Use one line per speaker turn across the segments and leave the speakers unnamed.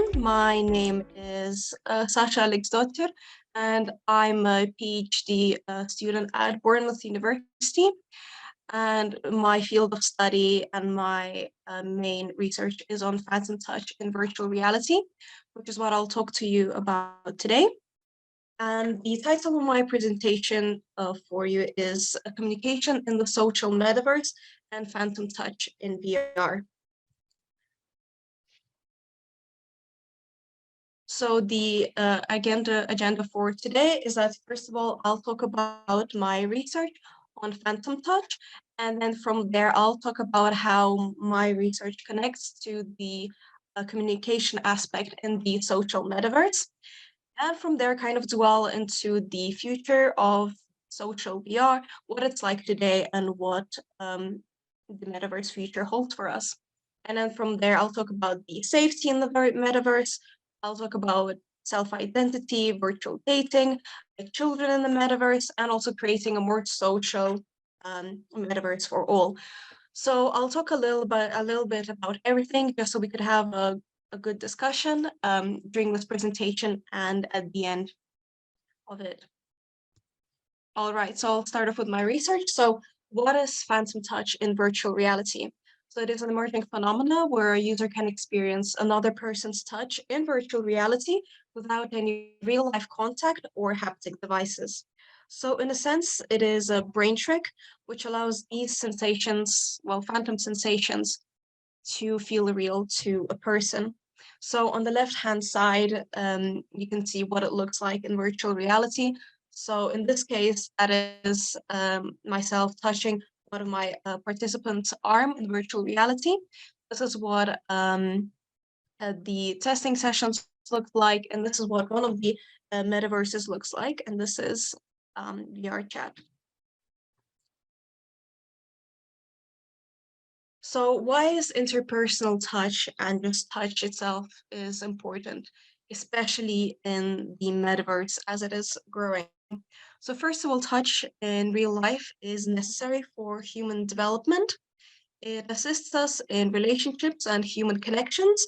everyone. My name is Sasha Alexdottir, and I'm a PhD student at Bournemouth University. And my field of study and my main research is on phantom touch in virtual reality, which is what I'll talk to you about today. And the title of my presentation for you is Communication in the Social Metaverse and Phantom Touch in VR. So the agenda for today is that, first of all, I'll talk about my research on phantom touch, and then from there, I'll talk about how my research connects to the communication aspect in the social metaverse. And from there, kind of dwell into the future of social VR, what it's like today, and what the metaverse future holds for us. And then from there, I'll talk about the safety in the metaverse. I'll talk about self-identity, virtual dating, like children in the metaverse, and also creating a more social metaverse for all. So I'll talk a little bit about everything, just so we could have a good discussion during this presentation and at the end of it. All right, so I'll start off with my research. So what is phantom touch in virtual reality? So it is an emerging phenomena where a user can experience another person's touch in virtual reality without any real-life contact or haptic devices. So in a sense, it is a brain trick, which allows these sensations, well, phantom sensations, to feel real to a person. So on the left-hand side, you can see what it looks like in virtual reality. So in this case, that is myself touching one of my participants' arm in virtual reality. This is what the testing sessions look like, and this is what one of the metaverses looks like, and this is VRChat. So why is interpersonal touch and just touch itself is important, especially in the metaverse as it is growing? So first of all, touch in real life is necessary for human development. It assists us in relationships and human connections,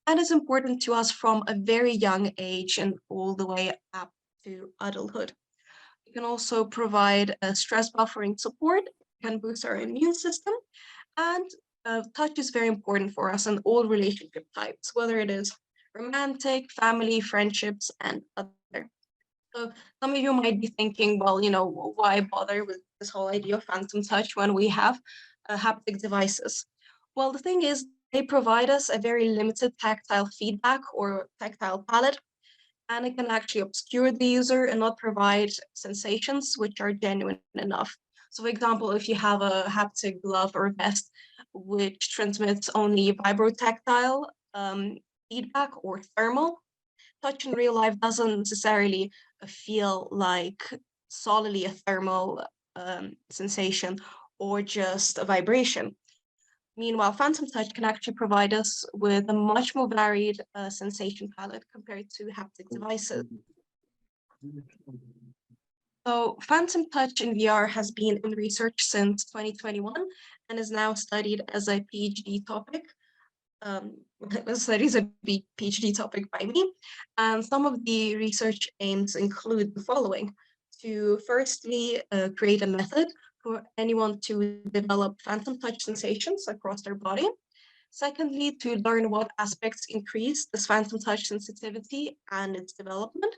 and is important to us from a very young age and all the way up to adulthood. It can also provide a stress buffering support, can boost our immune system, and touch is very important for us in all relationship types, whether it is romantic, family, friendships, and other. So some of you might be thinking, well, why bother with this whole idea of phantom touch when we have haptic devices? Well, the thing is, they provide us a very limited tactile feedback or tactile palette, and it can actually obscure the user and not provide sensations which are genuine enough. So for example, if you have a haptic glove or vest which transmits only vibrotactile feedback or thermal, touch in real life doesn't necessarily feel like solely a thermal sensation or just a vibration. Meanwhile, phantom touch can actually provide us with a much more varied sensation palette compared to haptic devices. So phantom touch in VR has been in research since 2021 and is now studied as a PhD topic. Studies a PhD topic by me. And some of the research aims include the following: to firstly create a method for anyone to develop phantom touch sensations across their body. Secondly, to learn what aspects increase this phantom touch sensitivity and its development.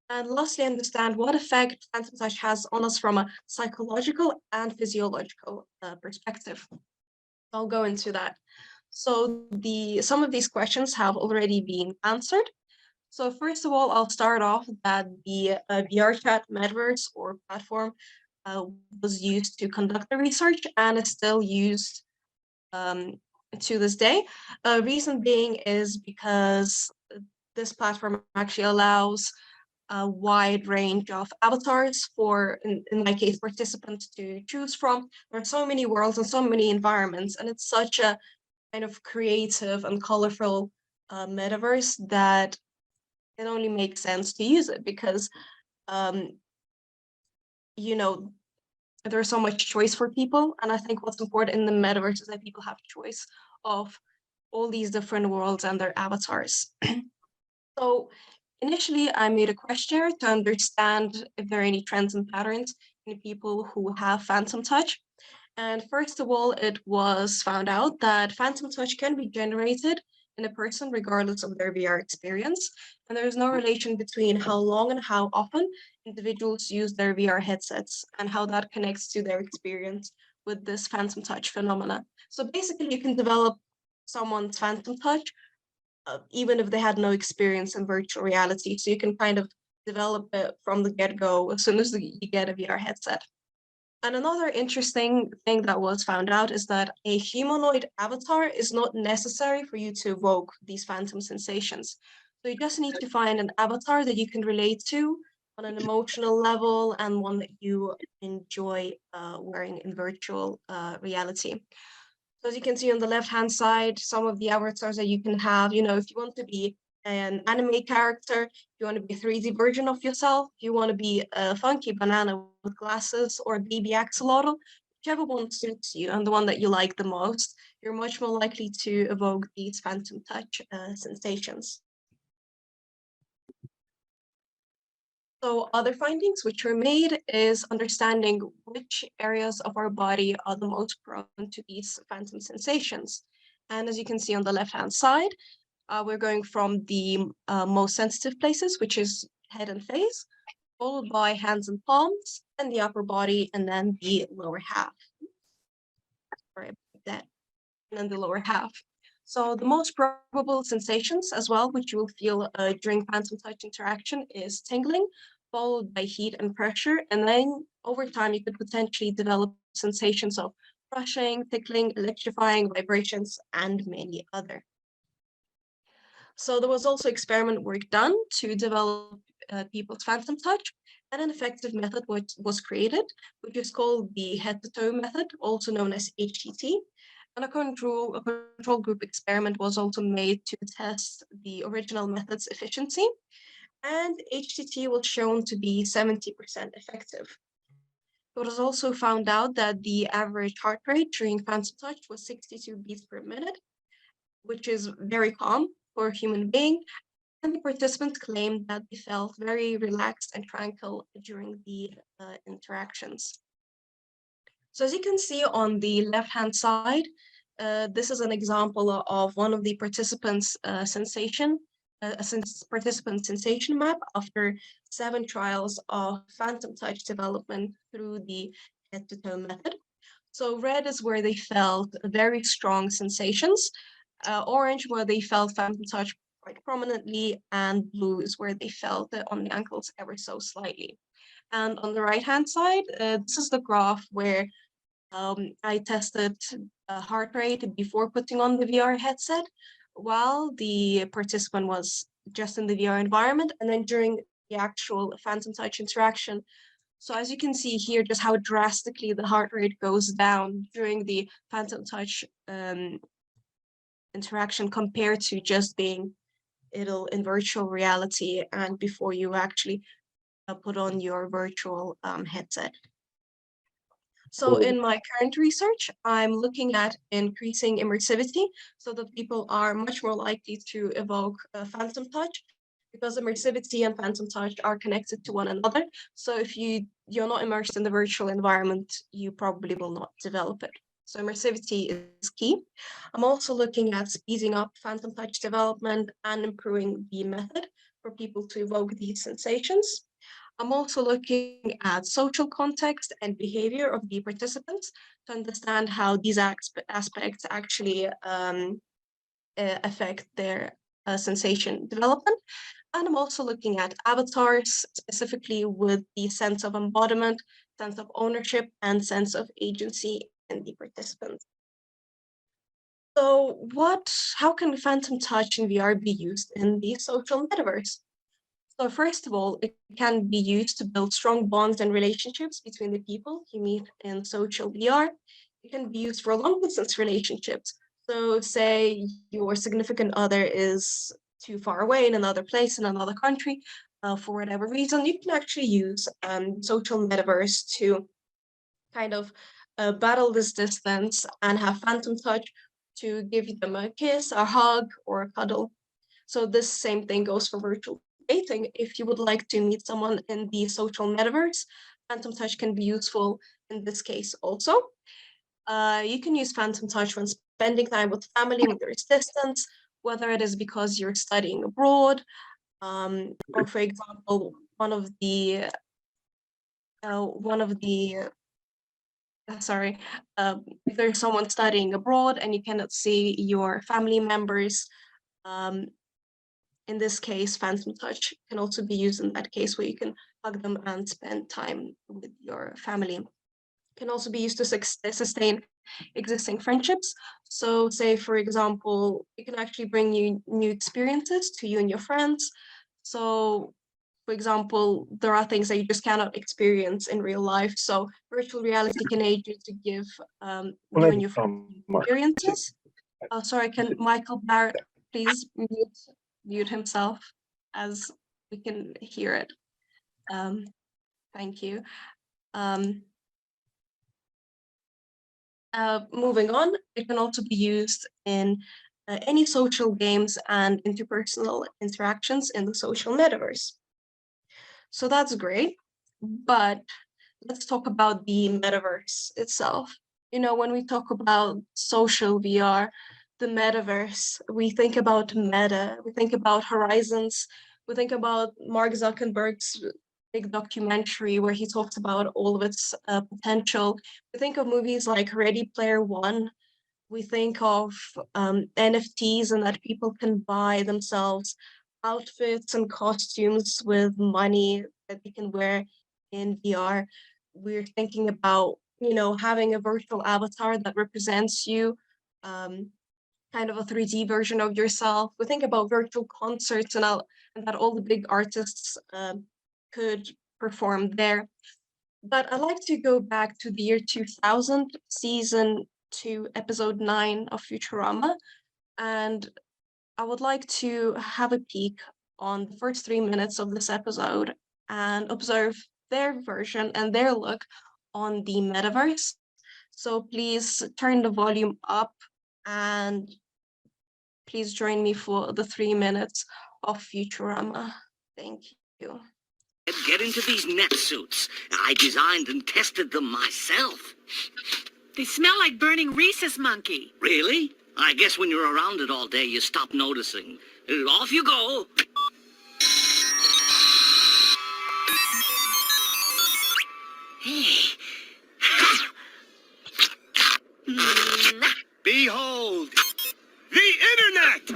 And lastly, understand what effect phantom touch has on us from a psychological and physiological perspective. I'll go into that. So some of these questions have already been answered. So first of all, I'll start off that the VRChat metaverse or platform was used to conduct the research and is still used to this day. Reason being is because this platform actually allows a wide range of avatars for, in my case, participants to choose from. There are so many worlds and so many environments, and it's such a kind of creative and colorful metaverse that it only makes sense to use it because, there's so much choice for people. And I think what's important in the metaverse is that people have choice of all these different worlds and their avatars. So initially, I made a questionnaire to understand if there are any trends and patterns in people who have phantom touch. And first of all, it was found out that phantom touch can be generated in a person regardless of their VR experience. And there is no relation between how long and how often individuals use their VR headsets and how that connects to their experience with this phantom touch phenomena. So basically, you can develop someone's phantom touch even if they had no experience in virtual reality. So you can kind of develop it from the get-go as soon as you get a VR headset. And another interesting thing that was found out is that a humanoid avatar is not necessary for you to evoke these phantom sensations. So you just need to find an avatar that you can relate to on an emotional level and one that you enjoy wearing in virtual reality. So as you can see on the left-hand side, some of the avatars that you can have, if you want to be an anime character, if you want to be a 3D version of yourself, if you want to be a funky banana with glasses or a baby axolotl, whichever one suits you and the one that you like the most, you're much more likely to evoke these phantom touch sensations. So other findings which were made is understanding which areas of our body are the most prone to these phantom sensations. And as you can see on the left-hand side, we're going from the most sensitive places, which is head and face, followed by hands and palms, and the upper body, and then the lower half. Sorry about that. And then the lower half. So the most probable sensations as well, which you will feel during phantom touch interaction, is tingling, followed by heat and pressure. And then over time, you could potentially develop sensations of brushing, tickling, electrifying, vibrations, and many other. So there was also experiment work done to develop people's phantom touch, and an effective method was created, which is called the head-to-toe method, also known as HTT. And a control group experiment was also made to test the original method's efficiency, and HTT was shown to be 70% effective. It was also found out that the average heart rate during phantom touch was 62 beats per minute, which is very calm for a human being, and the participants claimed that they felt very relaxed and tranquil during the interactions. So as you can see on the left-hand side, this is an example of one of the participants' participant sensation map after 7 trials of phantom touch development through the head-to-toe method. So red is where they felt very strong sensations, orange where they felt phantom touch quite prominently, and blue is where they felt it on the ankles ever so slightly. And on the right-hand side, this is the graph where I tested heart rate before putting on the VR headset while the participant was just in the VR environment, and then during the actual phantom touch interaction. So as you can see here, just how drastically the heart rate goes down during the phantom touch interaction compared to just being idle in virtual reality and before you actually put on your virtual headset. So in my current research, I'm looking at increasing immersivity so that people are much more likely to evoke phantom touch, because immersivity and phantom touch are connected to one another. So if you're not immersed in the virtual environment, you probably will not develop it. So immersivity is key. I'm also looking at speeding up phantom touch development and improving the method for people to evoke these sensations. I'm also looking at social context and behavior of the participants to understand how these aspects actually affect their sensation development. And I'm also looking at avatars, specifically with the sense of embodiment, sense of ownership, and sense of agency in the participants. So how can phantom touch in VR be used in the social metaverse? So first of all, it can be used to build strong bonds and relationships between the people you meet in social VR. It can be used for long distance relationships. So say your significant other is too far away in another place, in another country, for whatever reason, you can actually use social metaverse to kind of battle this distance and have phantom touch to give them a kiss, a hug, or a cuddle. So this same thing goes for virtual dating. If you would like to meet someone in the social metaverse, phantom touch can be useful in this case also. You can use phantom touch when spending time with family when there is distance, whether it is because you're studying abroad, or for example, one of the sorry, if there's someone studying abroad and you cannot see your family members, um, in this case, phantom touch can also be used in that case where you can hug them and spend time with your family. It can also be used to sustain existing friendships. So say, for example, it can actually bring you new experiences to you and your friends. So for example, there are things that you just cannot experience in real life. So virtual reality can aid you to give you and your friends experiences. Oh, sorry, can Michael Barrett please mute himself as we can hear it? Thank you. Moving on, it can also be used in any social games and interpersonal interactions in the social metaverse. So that's great, but let's talk about the metaverse itself. You know, when we talk about social VR, the metaverse, we think about Meta, we think about Horizons, we think about Mark Zuckerberg's big documentary where he talks about all of its potential. We think of movies like Ready Player One. We think of NFTs and that people can buy themselves outfits and costumes with money that they can wear in VR. We're thinking about, you know, having a virtual avatar that represents you, kind of a 3D version of yourself. We think about virtual concerts and that all the big artists could perform there. But I'd like to go back to the year 2000, season 2, episode 9 of Futurama, and I would like to have a peek on the first 3 minutes of this episode and observe their version and their look on the metaverse. So please turn the volume up and please join me for the 3 minutes of Futurama. Thank you.
Get into these net suits. I designed and tested them myself.
They smell like burning rhesus monkey.
Really? I guess when you're around it all day, you stop noticing. Off you go. Hey. Behold, the internet!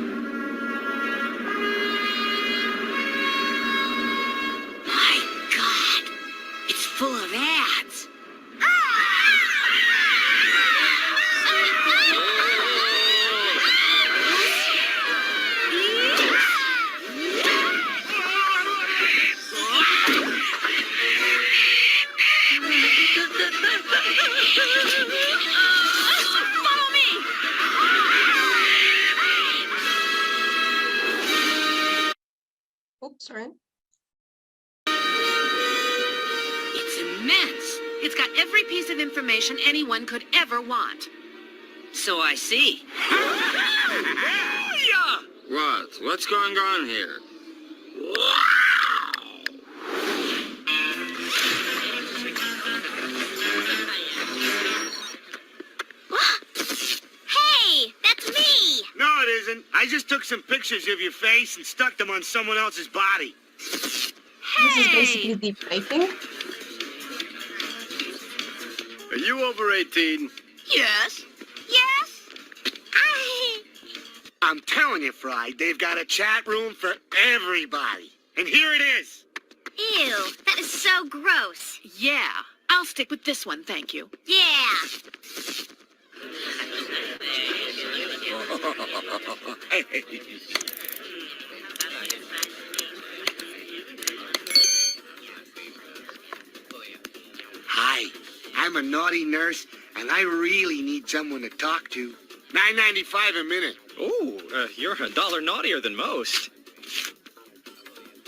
My God, it's full of ads.
Follow me!
Oops, sorry.
It's immense. It's got every piece of information anyone could ever want.
So I see.
What? What's going on here?
Hey, that's me!
No, it isn't. I just took some pictures of your face and stuck them on someone else's body.
This is basically deep faking.
Are you over 18?
Yes.
Yes?
I'm telling you, Fry, they've got a chat room for everybody. And here it is.
Ew, that is so gross.
Yeah. I'll stick with this one, thank you.
Yeah.
Hi, I'm a naughty nurse, and I really need someone to talk to. $9.95 a minute.
Oh, you're $1 naughtier than most.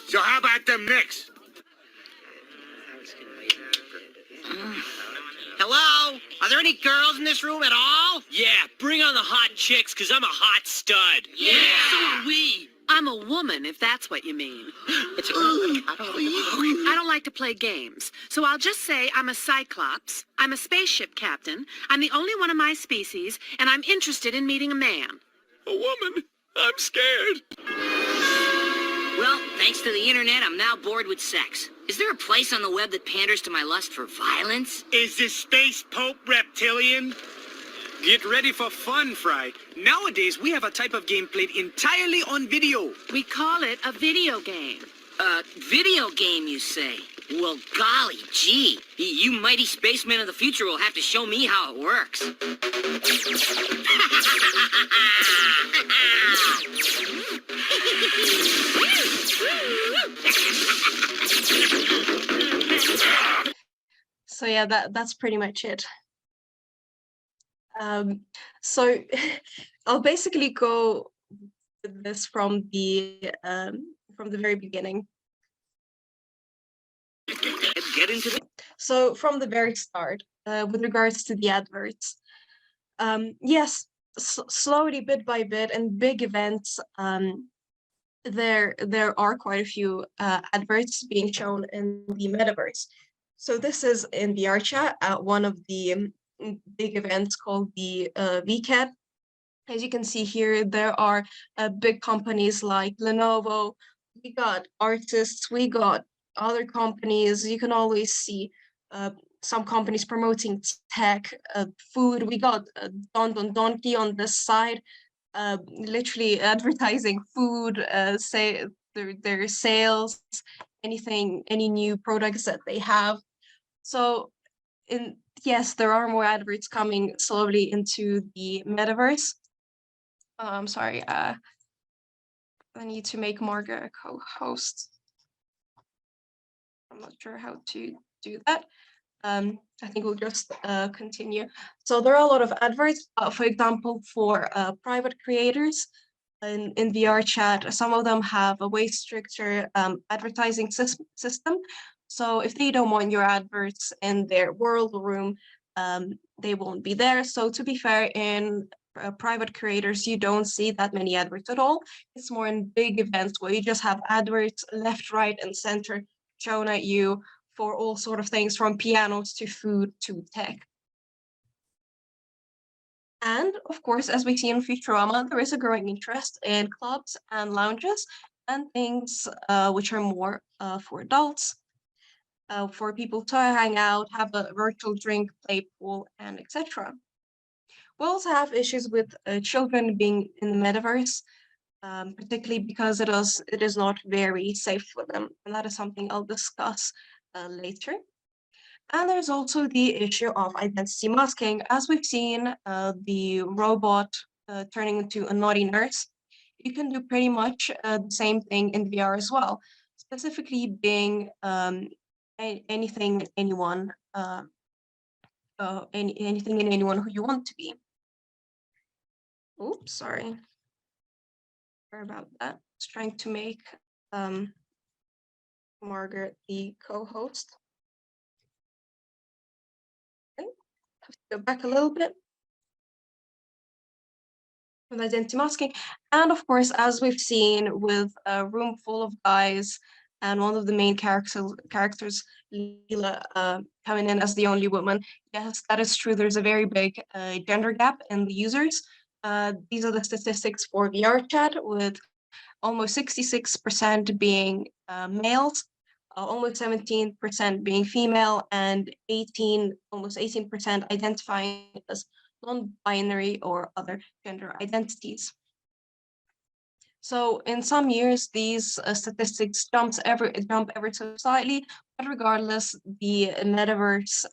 So how about them Knicks?
Hello?
Hello? Are there any girls in this room at all?
Yeah, bring on the hot chicks, because I'm a hot stud.
Yeah, so are we. I'm a woman, if that's what you mean. I don't like to play games, so I'll just say I'm a cyclops, I'm a spaceship captain, I'm the only one of my species, and I'm interested in meeting a man.
A woman? I'm scared.
Well, thanks to the internet, I'm now bored with sex. Is there a place on the web that panders to my lust for violence?
Is this space pope reptilian?
Get ready for fun, Fry. Nowadays, we have a type of game played entirely on video.
We call it a video game.
Video game, you say? Well, golly gee. You mighty spacemen of the future will have to show me how it works.
So yeah, that's pretty much it. So I'll basically go with this from the very beginning.
Get into the...
So from the very start, with regards to the adverts, yes, slowly, bit by bit, and big events, there are quite a few adverts being shown in the metaverse. So this is in VRChat at one of the big events called the VRChat. As you can see here, there are big companies like Lenovo. We got artists, we got other companies. You can always see some companies promoting tech, food. We got Don Donkey on this side, literally advertising food, say their sales, anything, any new products that they have. So yes, there are more adverts coming slowly into the metaverse. I'm sorry, I need to make Margaret a co-host. I'm not sure how to do that. I think we'll just continue. So there are a lot of adverts, for example, for private creators in VRChat. Some of them have a way stricter advertising system. So if they don't want your adverts in their world room, they won't be there. So to be fair, in private creators, you don't see that many adverts at all. It's more in big events where you just have adverts left, right, and center shown at you for all sort of things, from pianos to food to tech. And of course, as we see in Futurama, there is a growing interest in clubs and lounges and things which are more for adults, for people to hang out, have a virtual drink, play pool, and etc. We also have issues with children being in the metaverse, particularly because it is not very safe for them, and that is something I'll discuss later. And there's also the issue of identity masking. As we've seen the robot turning into a naughty nurse, you can do pretty much the same thing in VR as well, specifically being anything, anyone, anything and anyone who you want to be. Oops, sorry. Sorry about that. I was trying to make Margaret the co-host. Okay, have to go back a little bit with identity masking. And of course, as we've seen with a room full of guys and one of the main characters, Leela, coming in as the only woman, yes, that is true. There's a very big gender gap in the users. These are the statistics for VRChat, with almost 66% being males, almost 17% being female, and almost 18% identifying as non-binary or other gender identities. So in some years, these statistics jump ever so slightly, but regardless, the metaverse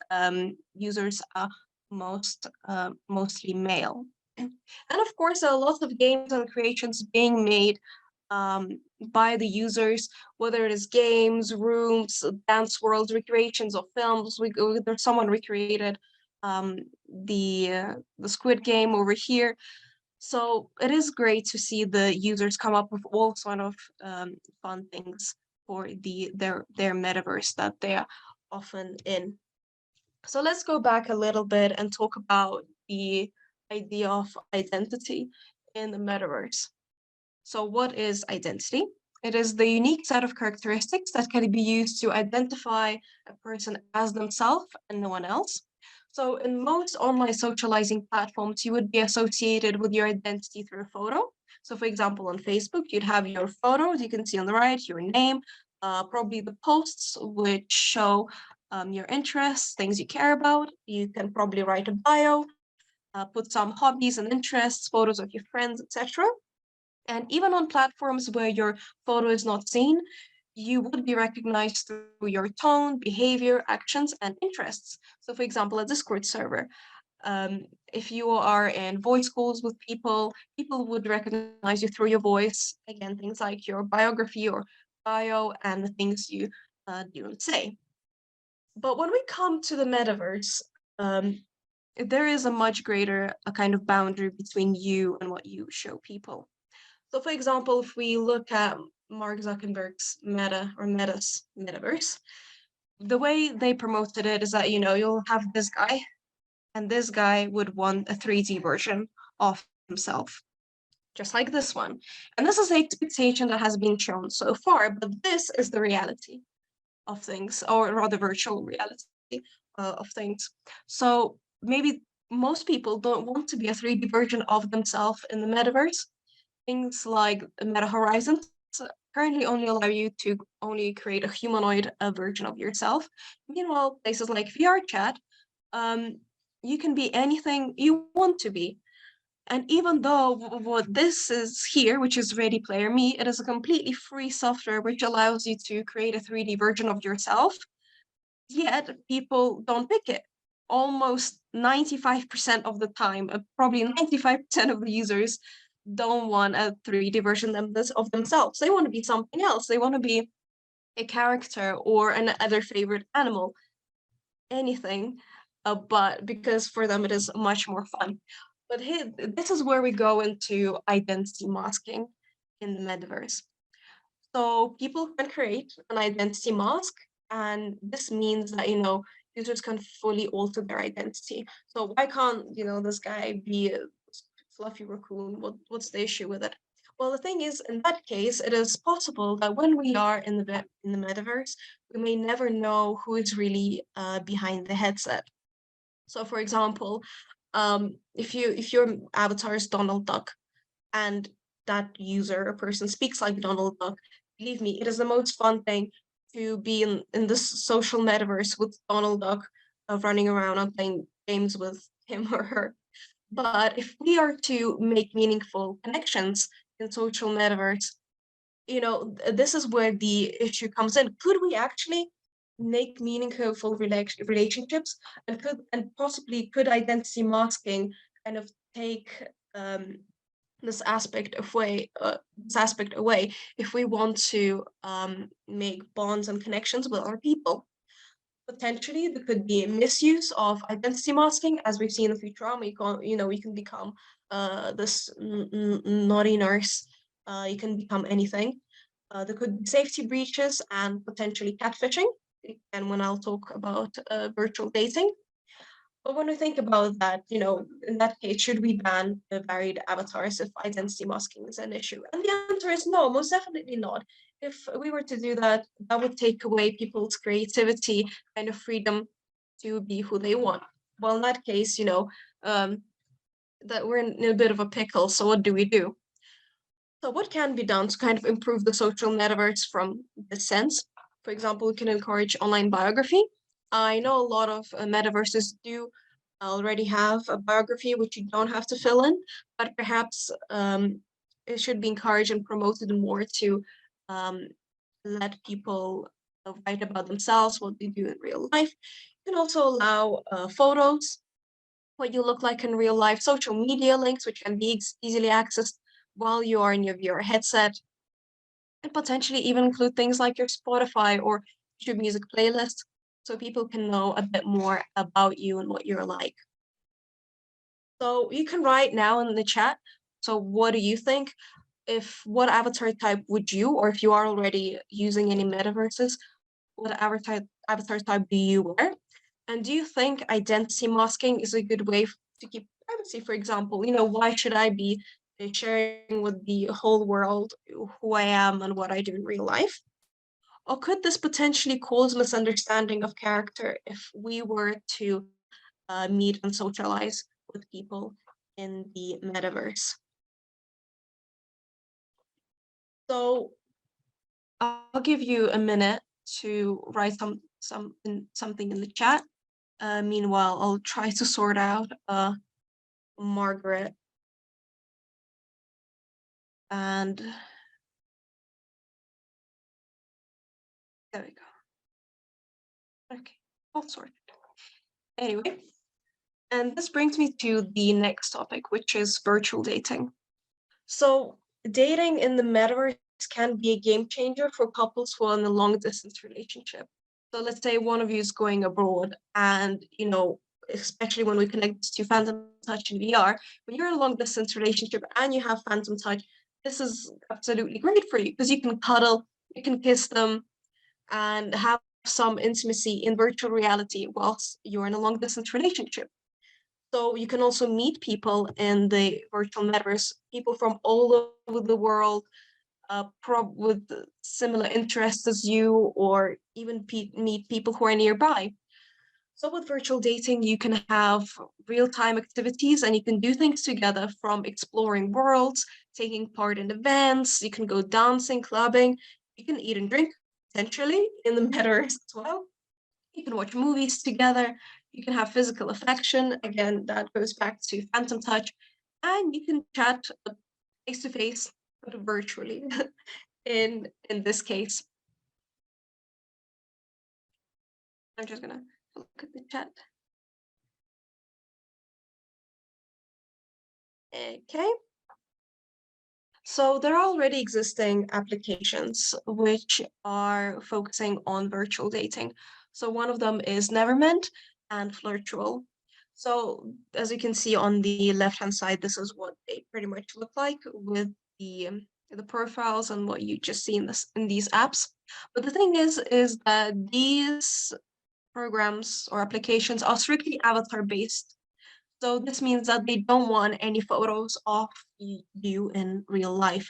users are mostly male. And of course, there are lots of games and creations being made by the users, whether it is games, rooms, dance worlds, recreations of films. There's someone recreated the Squid Game over here. So it is great to see the users come up with all sort of fun things for their metaverse that they are often in. So let's go back a little bit and talk about the idea of identity in the metaverse. So what is identity? It is the unique set of characteristics that can be used to identify a person as themselves and no one else. So in most online socializing platforms, you would be associated with your identity through a photo. So for example, on Facebook, you'd have your photos, you can see on the right, your name, probably the posts which show your interests, things you care about. You can probably write a bio, put some hobbies and interests, photos of your friends, etc. And even on platforms where your photo is not seen, you would be recognized through your tone, behavior, actions, and interests. So for example, a Discord server, if you are in voice calls with people, people would recognize you through your voice. Again, things like your biography or bio and the things you do and say. But when we come to the metaverse, there is a much greater a kind of boundary between you and what you show people. So for example, if we look at Mark Zuckerberg's Meta's metaverse, the way they promoted it is that, you'll have this guy, and this guy would want a 3D version of himself, just like this one. And this is the expectation that has been shown so far, but this is the reality of things, or rather virtual reality of things. So maybe most people don't want to be a 3D version of themselves in the metaverse. Things like Meta Horizons currently only allow you to only create a humanoid version of yourself. Meanwhile, places like VRChat, you can be anything you want to be. And even though what this is here, which is Ready Player Me, it is a completely free software which allows you to create a 3D version of yourself, yet people don't pick it. Almost 95% of the time, probably 95% of the users don't want a 3D version of themselves. They want to be something else. They want to be a character or another favorite animal, anything, but because for them it is much more fun. But here, this is where we go into identity masking in the metaverse. So people can create an identity mask, and this means that, users can fully alter their identity. So why can't, this guy be a fluffy raccoon? What's the issue with it? Well, the thing is, in that case, it is possible that when we are in the metaverse, we may never know who is really behind the headset. So, for example, if your avatar is Donald Duck, and that user or person speaks like Donald Duck, believe me, it is the most fun thing to be in this social metaverse with Donald Duck running around and playing games with him or her. But if we are to make meaningful connections in social metaverse, this is where the issue comes in. Could we actually make meaningful relationships, and possibly could identity masking kind of take this aspect away if we want to make bonds and connections with other people? Potentially, there could be a misuse of identity masking, as we've seen in Futurama. You can become this naughty nurse. You can become anything. There could be safety breaches and potentially catfishing. And when I'll talk about virtual dating. But when we think about that, in that case, should we ban the varied avatars if identity masking is an issue? And the answer is no, most definitely not. If we were to do that, that would take away people's creativity, kind of freedom to be who they want. Well, in that case, that we're in a bit of a pickle. So what do we do? So what can be done to kind of improve the social metaverse from this sense? For example, we can encourage online biography. I know a lot of metaverses do already have a biography which you don't have to fill in, but perhaps it should be encouraged and promoted more to let people write about themselves, what they do in real life. You can also allow photos, what you look like in real life, social media links, which can be easily accessed while you are in your VR headset, and potentially even include things like your Spotify or YouTube music playlist, so people can know a bit more about you and what you're like. So you can write now in the chat. So what do you think? What avatar type would you, or if you are already using any metaverses, what avatar type do you wear? And do you think identity masking is a good way to keep privacy, for example? Why should I be sharing with the whole world who I am and what I do in real life? Or could this potentially cause misunderstanding of character if we were to meet and socialize with people in the metaverse? So I'll give you a minute to write something in the chat. Meanwhile, I'll try to sort out Margaret and there we go. Okay, all sorted. Anyway, and this brings me to the next topic, which is virtual dating. So dating in the metaverse can be a game changer for couples who are in a long distance relationship. So let's say one of you is going abroad and, especially when we connect this to Phantom Touch and VR, when you're in a long distance relationship and you have Phantom Touch, this is absolutely great for you because you can cuddle, you can kiss them, and have some intimacy in virtual reality whilst you're in a long distance relationship. So you can also meet people in the virtual metaverse, people from all over the world, with similar interests as you, or even meet people who are nearby. So with virtual dating, you can have real-time activities and you can do things together, from exploring worlds, taking part in events, you can go dancing, clubbing, you can eat and drink, potentially, in the metaverse as well. You can watch movies together, you can have physical affection, again, that goes back to Phantom Touch, and you can chat face-to-face, but virtually, in this case. I'm just gonna look at the chat. Okay. So there are already existing applications which are focusing on virtual dating. So one of them is Nevermind and Flirtual. So as you can see on the left-hand side, this is what they pretty much look like with the profiles and what you just see in these apps. But the thing is that these programs or applications are strictly avatar-based. So this means that they don't want any photos of you in real life.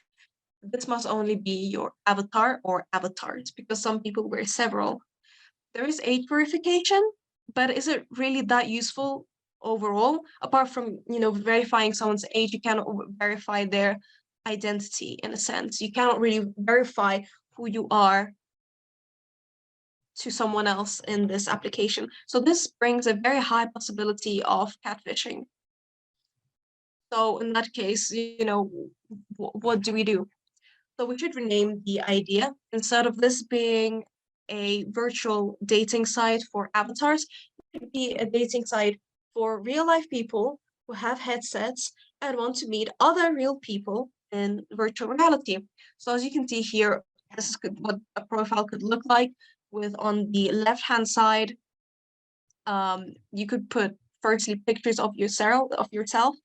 This must only be your avatar or avatars, because some people wear several. There is age verification, but is it really that useful overall? Apart from, verifying someone's age, you cannot verify their identity in a sense. You cannot really verify who you are to someone else in this application. So this brings a very high possibility of catfishing. So in that case, what do we do? So we should rename the idea. Instead of this being a virtual dating site for avatars, it could be a dating site for real life people who have headsets and want to meet other real people in virtual reality. So as you can see here, this is what a profile could look like, with on the left-hand side, you could put firstly pictures of yourself,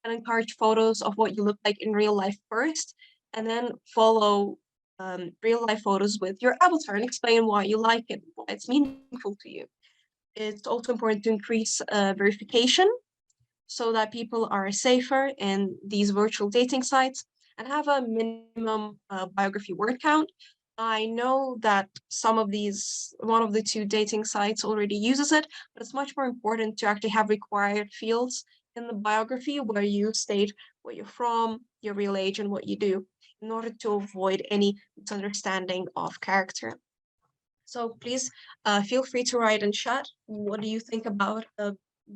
and encourage photos of what you look like in real life first, and then follow real life photos with your avatar and explain why you like it, why it's meaningful to you. It's also important to increase verification so that people are safer in these virtual dating sites and have a minimum biography word count. I know that one of the two dating sites already uses it, but it's much more important to actually have required fields in the biography where you state where you're from, your real age, and what you do, in order to avoid any misunderstanding of character. So please feel free to write in chat. What do you think about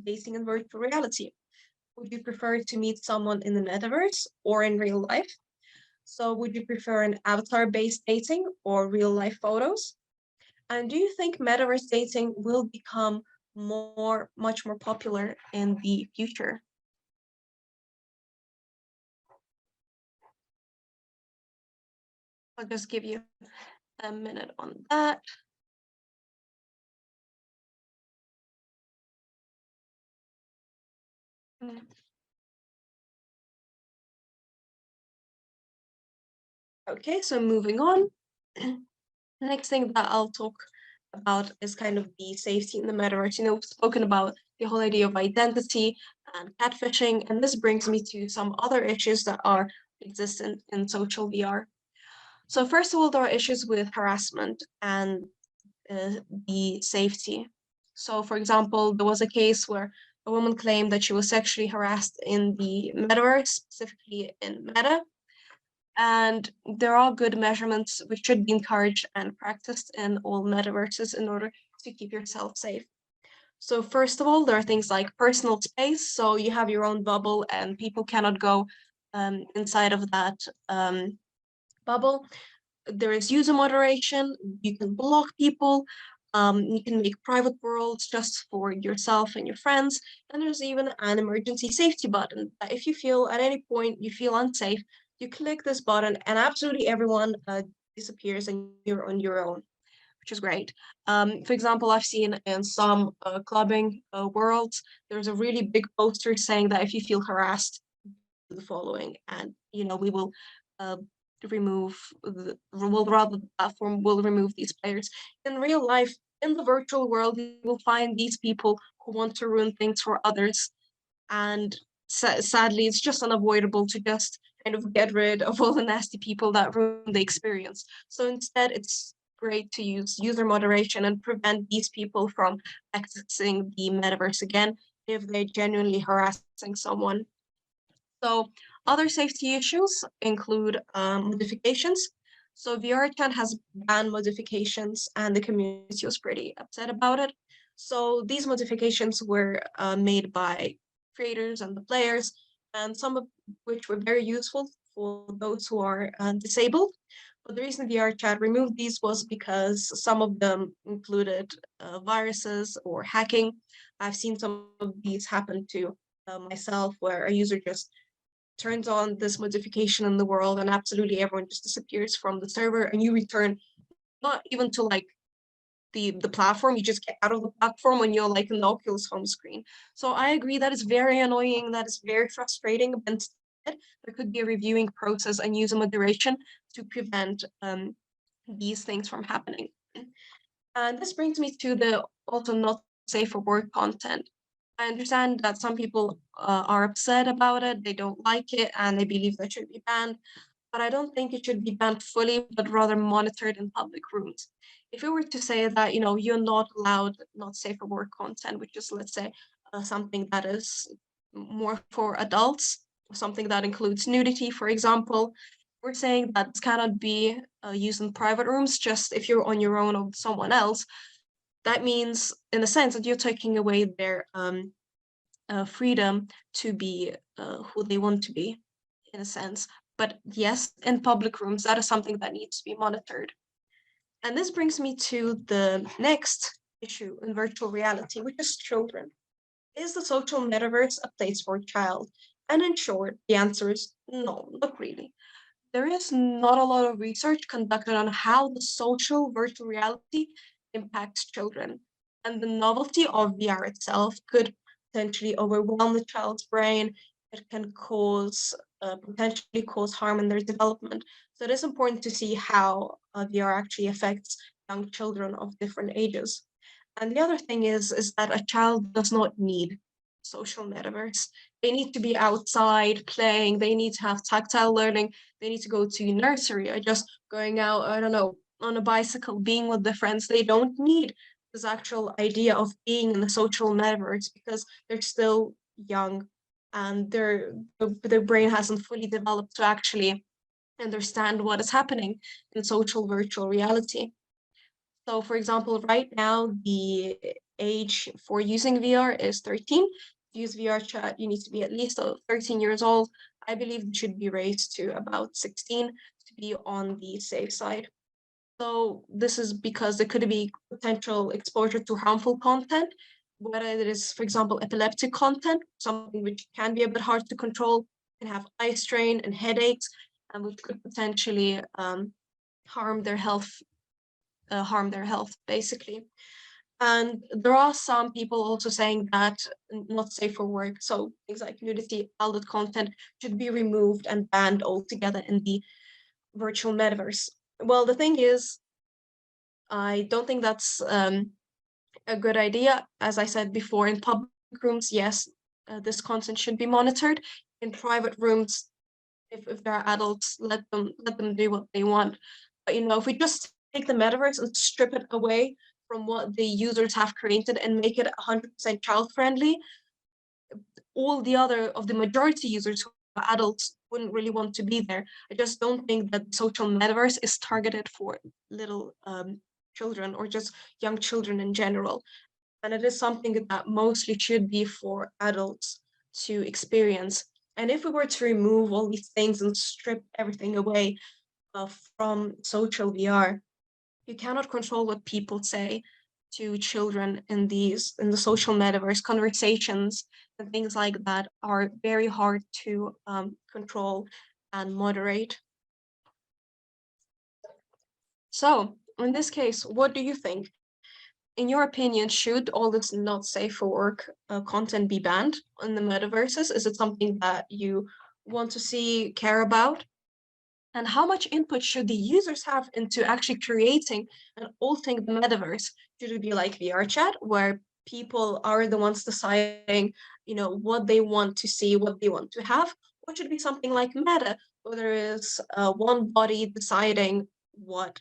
dating in virtual reality? Would you prefer to meet someone in the metaverse or in real life? So would you prefer an avatar-based dating or real-life photos? And do you think metaverse dating will become much more popular in the future? I'll just give you a minute on that. Okay, so moving on. The next thing that I'll talk about is kind of the safety in the metaverse. We've spoken about the whole idea of identity and catfishing, and this brings me to some other issues that are existent in social VR. So first of all, there are issues with harassment and the safety. So for example, there was a case where a woman claimed that she was sexually harassed in the metaverse, specifically in Meta, and there are good measurements which should be encouraged and practiced in all metaverses in order to keep yourself safe. So first of all, there are things like personal space. So you have your own bubble and people cannot go inside of that bubble. There is user moderation. You can block people. You can make private worlds just for yourself and your friends. And there's even an emergency safety button. If you feel at any point you feel unsafe, you click this button and absolutely everyone disappears and you're on your own, which is great. For example, I've seen in some clubbing worlds, there's a really big poster saying that if you feel harassed, do the following, and we will the platform will remove these players. In real life, in the virtual world, you will find these people who want to ruin things for others, and sadly, it's just unavoidable to just kind of get rid of all the nasty people that ruin the experience. So instead, it's great to use user moderation and prevent these people from accessing the metaverse again if they're genuinely harassing someone. So other safety issues include modifications. So VRChat has banned modifications and the community was pretty upset about it. So these modifications were made by creators and the players, and some of which were very useful for those who are disabled. But the reason VRChat removed these was because some of them included viruses or hacking. I've seen some of these happen to myself, where a user just turns on this modification in the world and absolutely everyone just disappears from the server and you return not even to like the platform, you just get out of the platform when you're like in the Oculus home screen. So I agree that is very annoying, that is very frustrating, but instead there could be a reviewing process and user moderation to prevent these things from happening. And this brings me to the also not safe for work content. I understand that some people are upset about it, they don't like it, and they believe that should be banned. But I don't think it should be banned fully, but rather monitored in public rooms. If we were to say that, you're not allowed not safe for work content, which is, let's say, something that is more for adults, something that includes nudity, for example, we're saying that this cannot be used in private rooms, just if you're on your own or with someone else. That means, in a sense, that you're taking away their freedom to be who they want to be, in a sense. But yes, in public rooms, that is something that needs to be monitored. And this brings me to the next issue in virtual reality, which is children. Is the social metaverse a place for a child? And in short, the answer is no, not really. There is not a lot of research conducted on how the social virtual reality impacts children. And the novelty of VR itself could potentially overwhelm the child's brain. It can potentially cause harm in their development. So it is important to see how VR actually affects young children of different ages. And the other thing is that a child does not need social metaverse. They need to be outside playing. They need to have tactile learning. They need to go to nursery or just going out, I don't know, on a bicycle, being with their friends. They don't need this actual idea of being in the social metaverse because they're still young and their brain hasn't fully developed to actually understand what is happening in social virtual reality. So for example, right now, the age for using VR is 13. To use VRChat, you need to be at least 13 years old. I believe it should be raised to about 16 to be on the safe side. So this is because there could be potential exposure to harmful content, whether it is, for example, epileptic content, something which can be a bit hard to control, can have eye strain and headaches, and which could potentially harm their health basically. And there are some people also saying that not safe for work, so things like nudity, adult content should be removed and banned altogether in the virtual metaverse. Well, the thing is, I don't think that's a good idea. As I said before, in public rooms, yes, this content should be monitored. In private rooms, if they're adults, let them do what they want. But if we just take the metaverse and strip it away from what the users have created and make it 100% child friendly, all the majority users who are adults wouldn't really want to be there. I just don't think that social metaverse is targeted for little children or just young children in general. And it is something that mostly should be for adults to experience. And if we were to remove all these things and strip everything away from social VR, you cannot control what people say to children in the social metaverse. Conversations and things like that are very hard to control and moderate. So in this case, what do you think? In your opinion, should all this not safe for work content be banned in the metaverses? Is it something that you want to see, care about? And how much input should the users have into actually creating and altering the metaverse? Should it be like VRChat, where people are the ones deciding, what they want to see, what they want to have? Or should it be something like Meta, where there is one body deciding what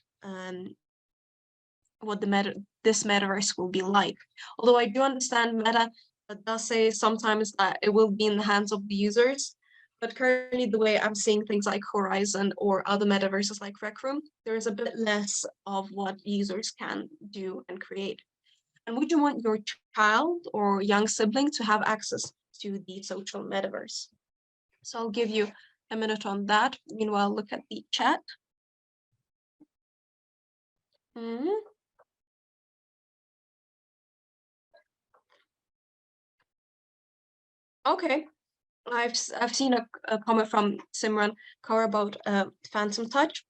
this metaverse will be like? Although I do understand Meta does say sometimes that it will be in the hands of the users. But currently, the way I'm seeing things like Horizon or other metaverses like RecRoom, there is a bit less of what users can do and create. And would you want your child or young sibling to have access to the social metaverse? So I'll give you a minute on that. Meanwhile, look at the chat. Okay. I've seen a comment from Simran Kaur about Phantom Touch.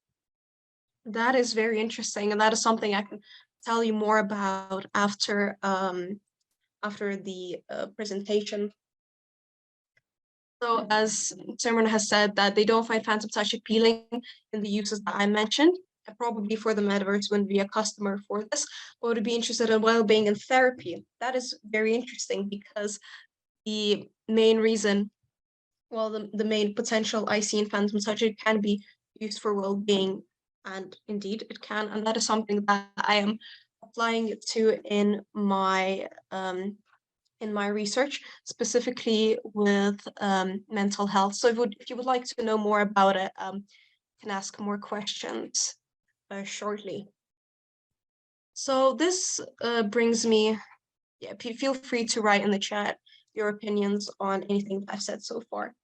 That is very interesting, and that is something I can tell you more about after the presentation. So as Simran has said, that they don't find Phantom Touch appealing in the uses that I mentioned. Probably for the metaverse wouldn't be a customer for this, but would be interested in well-being and therapy. That is very interesting because the main reason, well, the main potential I see in Phantom Touch, it can be used for well-being, and indeed it can, and that is something that I am applying it to in my research, specifically with mental health. So if you would like to know more about it, can ask more questions shortly. So this brings me, feel free to write in the chat your opinions on anything that I've said so far.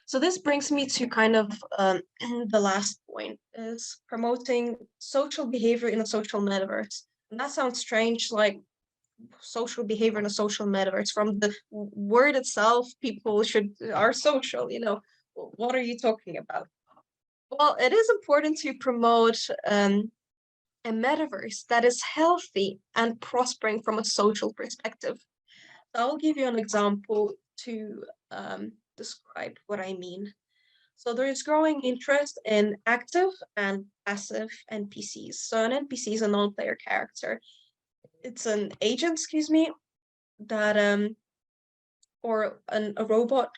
So this brings me to kind of the last point, is promoting social behavior in a social metaverse. And that sounds strange, like social behavior in a social metaverse. From the word itself, people are social, what are you talking about? Well, it is important to promote a metaverse that is healthy and prospering from a social perspective. So I'll give you an example to describe what I mean. So there is growing interest in active and passive NPCs. So an NPC is a non-player character. It's an agent, that or a robot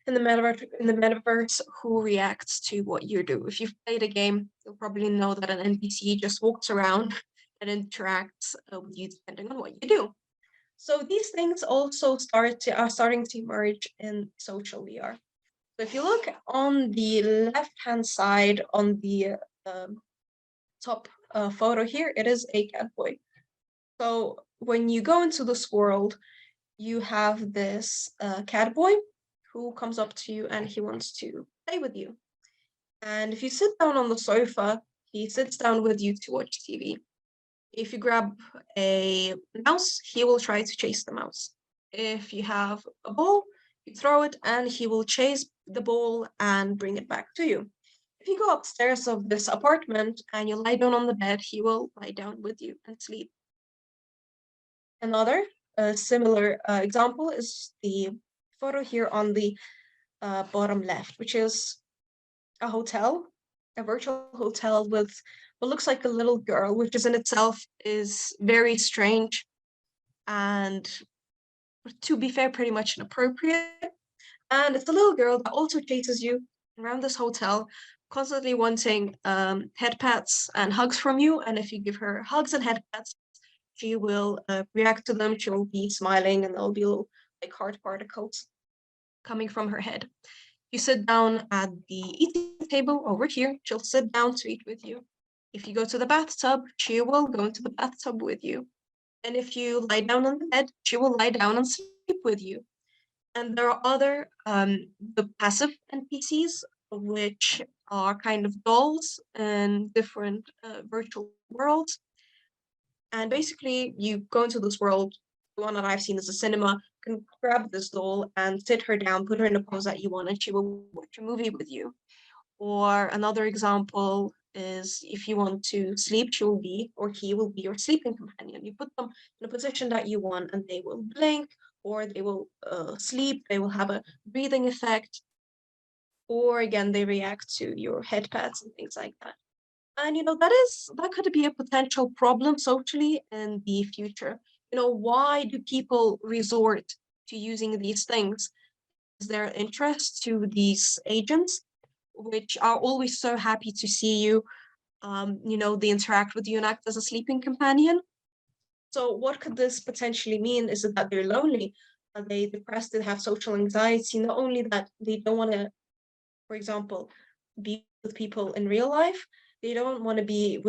in the metaverse who reacts to what you do. If you've played a game, you'll probably know that an NPC just walks around and interacts with you depending on what you do. So these things also are starting to emerge in social VR. So if you look on the left-hand side on the top photo here, it is a cat boy. So when you go into this world, you have this cat boy who comes up to you and he wants to play with you. And if you sit down on the sofa, he sits down with you to watch TV. If you grab a mouse, he will try to chase the mouse. If you have a ball, you throw it and he will chase the ball and bring it back to you. If you go upstairs of this apartment and you lie down on the bed, he will lie down with you and sleep. Another similar example is the photo here on the bottom left, which is a hotel a virtual hotel with what looks like a little girl, which is in itself is very strange and, to be fair, pretty much inappropriate. And it's a little girl that also chases you around this hotel, constantly wanting head pats and hugs from you. And if you give her hugs and head pats, she will react to them. She will be smiling, and there'll be little like heart particles coming from her head. You sit down at the eating table over here, she'll sit down to eat with you. If you go to the bathtub, she will go into the bathtub with you. And if you lie down on the bed, she will lie down and sleep with you. And there are other the passive NPCs, which are kind of dolls in different virtual worlds. And basically, you go into this world. The one that I've seen is a cinema. You can grab this doll and sit her down, put her in a pose that you want, and she will watch a movie with you. Or another example is if you want to sleep, she will be, or he will be your sleeping companion. You put them in a position that you want, and they will blink, or they will sleep. They will have a breathing effect, or again, they react to your head pats and things like that. And that could be a potential problem socially in the future. Why do people resort to using these things? Is their interest to these agents, which are always so happy to see you? They interact with you and act as a sleeping companion. So what could this potentially mean? Is it that they're lonely? Are they depressed? They have social anxiety? Not only that, they don't want to, for example, be with people in real life. They don't want to be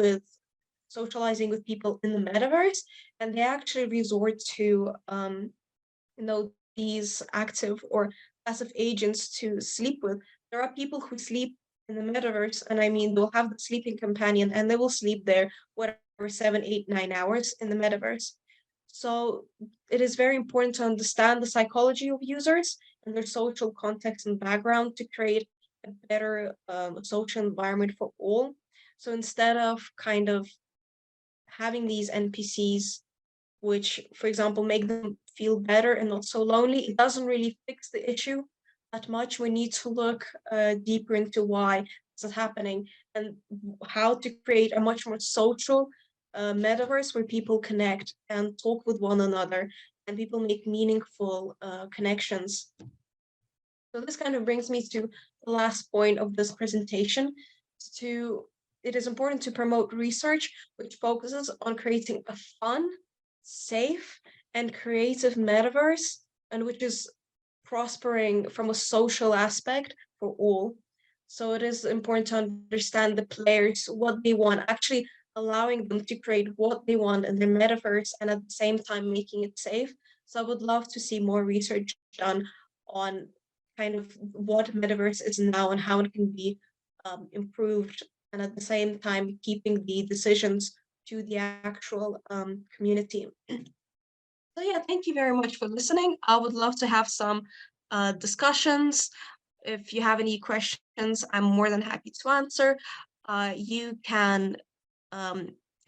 socializing with people in the metaverse, and they actually resort to these active or passive agents to sleep with. There are people who sleep in the metaverse, and I mean they'll have the sleeping companion and they will sleep there whatever 7, 8, 9 hours in the metaverse. So it is very important to understand the psychology of users and their social context and background to create a better social environment for all. So instead of kind of having these NPCs, which, for example, make them feel better and not so lonely, it doesn't really fix the issue that much. We need to look deeper into why this is happening and how to create a much more social metaverse where people connect and talk with one another and people make meaningful connections. So this kind of brings me to the last point of this presentation. It is important to promote research which focuses on creating a fun, safe, and creative metaverse, and which is prospering from a social aspect for all. So it is important to understand the players, what they want, actually allowing them to create what they want in their metaverse and at the same time making it safe. So I would love to see more research done on kind of what metaverse is now and how it can be improved, and at the same time keeping the decisions to the actual community. So yeah, thank you very much for listening. I would love to have some discussions. If you have any questions, I'm more than happy to answer. You can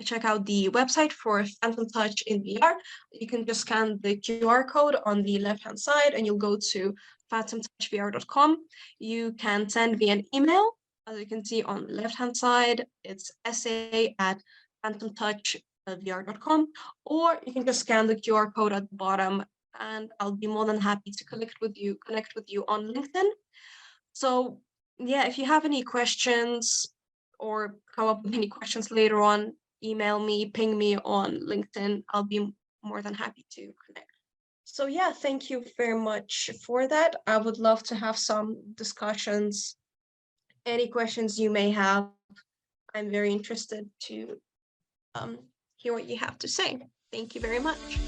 check out the website for Phantom Touch in VR. You can just scan the QR code on the left-hand side and you'll go to phantomtouchvr.com. You can send me an email. As you can see on the left-hand side, it's sa@phantomtouchvr.com, or you can just scan the QR code at the bottom and I'll be more than happy to connect with you on LinkedIn. So yeah, if you have any questions or come up with any questions later on, email me, ping me on LinkedIn. I'll be more than happy to connect. So yeah, thank you very much for that. I would love to have some discussions. Any questions you may have, I'm very interested to hear what you have to say. Thank you very much.